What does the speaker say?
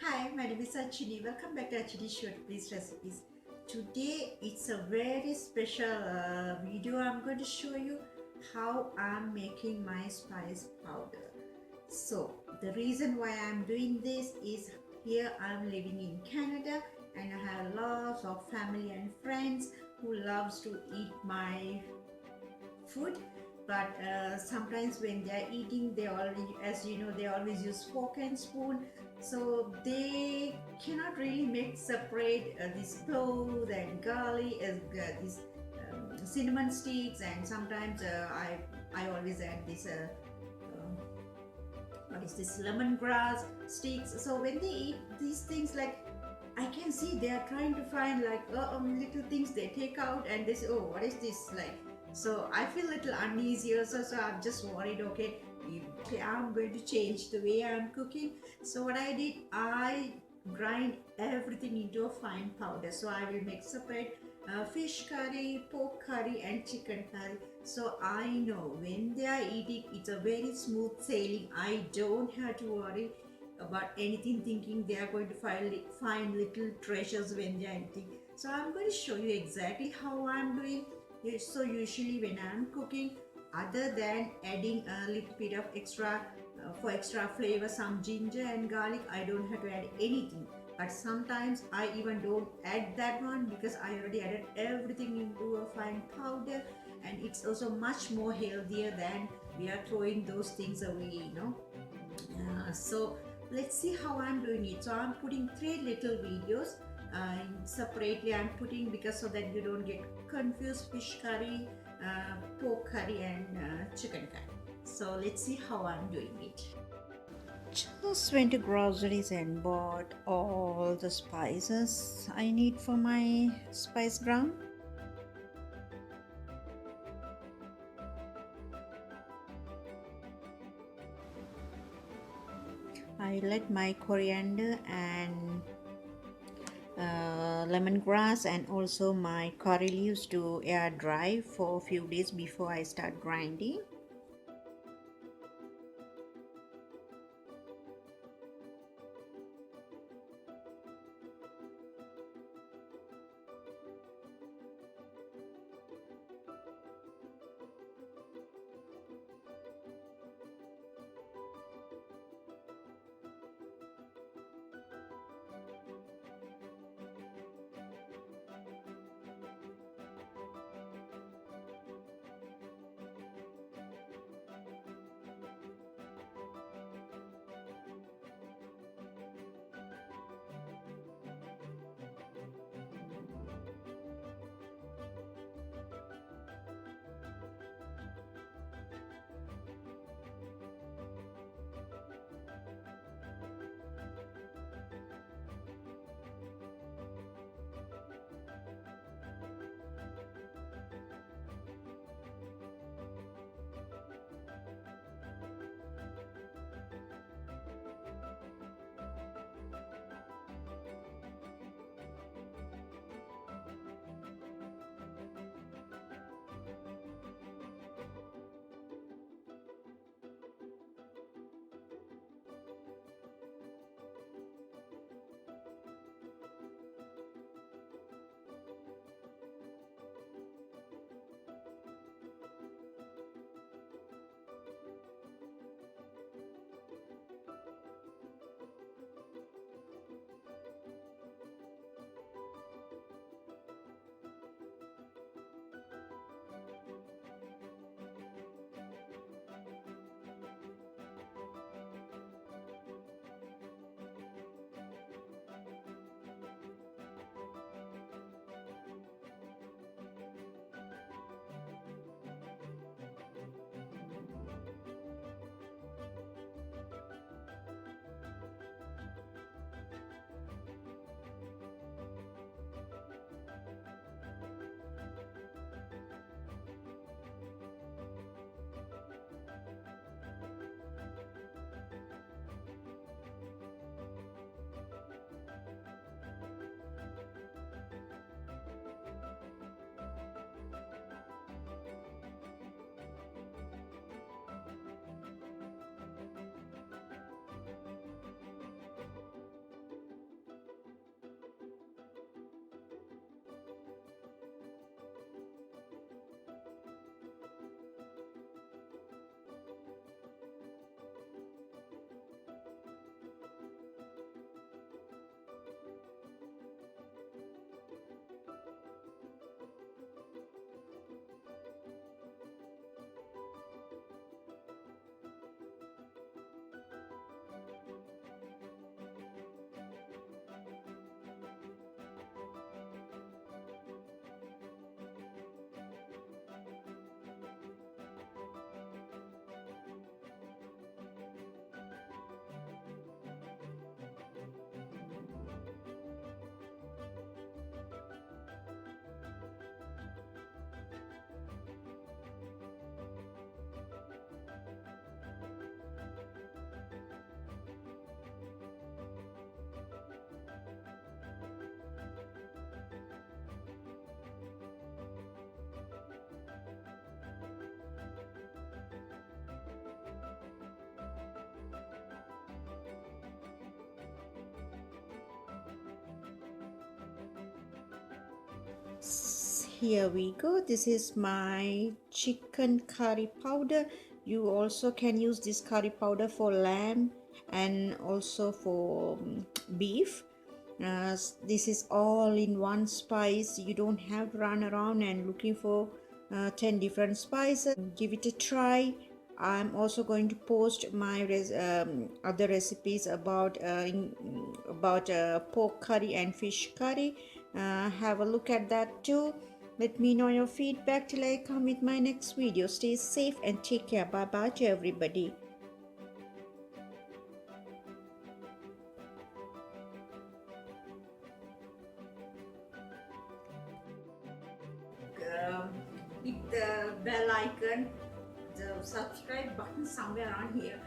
Hi, my name is Achi. Welcome back to Achi Short Please Recipes. Today it's a very special video. I'm going to show you how I'm making my spice powder. So the reason why I'm doing this is here I'm living in Canada and I have lots of family and friends who loves to eat my food, but sometimes when they're eating they already, as you know, they always use fork and spoon, so they cannot really make separate this clove and garlic as this cinnamon sticks, and sometimes I always add this what is this lemongrass sticks. So when they eat these things, like I can see they are trying to find like little things they take out and they say, oh, what is this like? So I feel a little uneasy also, so I'm just worried, okay, I'm going to change the way I'm cooking. So what I did, I grind everything into a fine powder. So I will make separate fish curry, pork curry and chicken curry. So I know when they are eating, it's a very smooth sailing. I don't have to worry about anything thinking they are going to find little treasures when they are eating. So I'm going to show you exactly how I'm doing. So usually when I'm cooking, other than adding a little bit of extra for extra flavor, some ginger and garlic, I don't have to add anything. But sometimes I even don't add that one because I already added everything into a fine powder, and it's also much more healthier than we are throwing those things away. So let's see how I'm doing it. So I'm putting three little videos separately. I'm putting because so that you don't get confused: fish curry, pork curry and chicken curry. So let's see how I'm doing it. Just went to groceries and bought all the spices I need for my spice ground. I let my coriander and lemongrass and also my curry leaves to air dry for a few days before I start grinding. here we go. This is my chicken curry powder. You also can use this curry powder for lamb and also for beef. This is all in one spice. You don't have to run around and looking for 10 different spices. Give it a try. I'm also going to post my other recipes about pork curry and fish curry. Have a look at that too. Let me know your feedback till I come with my next video. Stay safe and take care. Bye bye to everybody. Hit the bell icon, the subscribe button somewhere on here.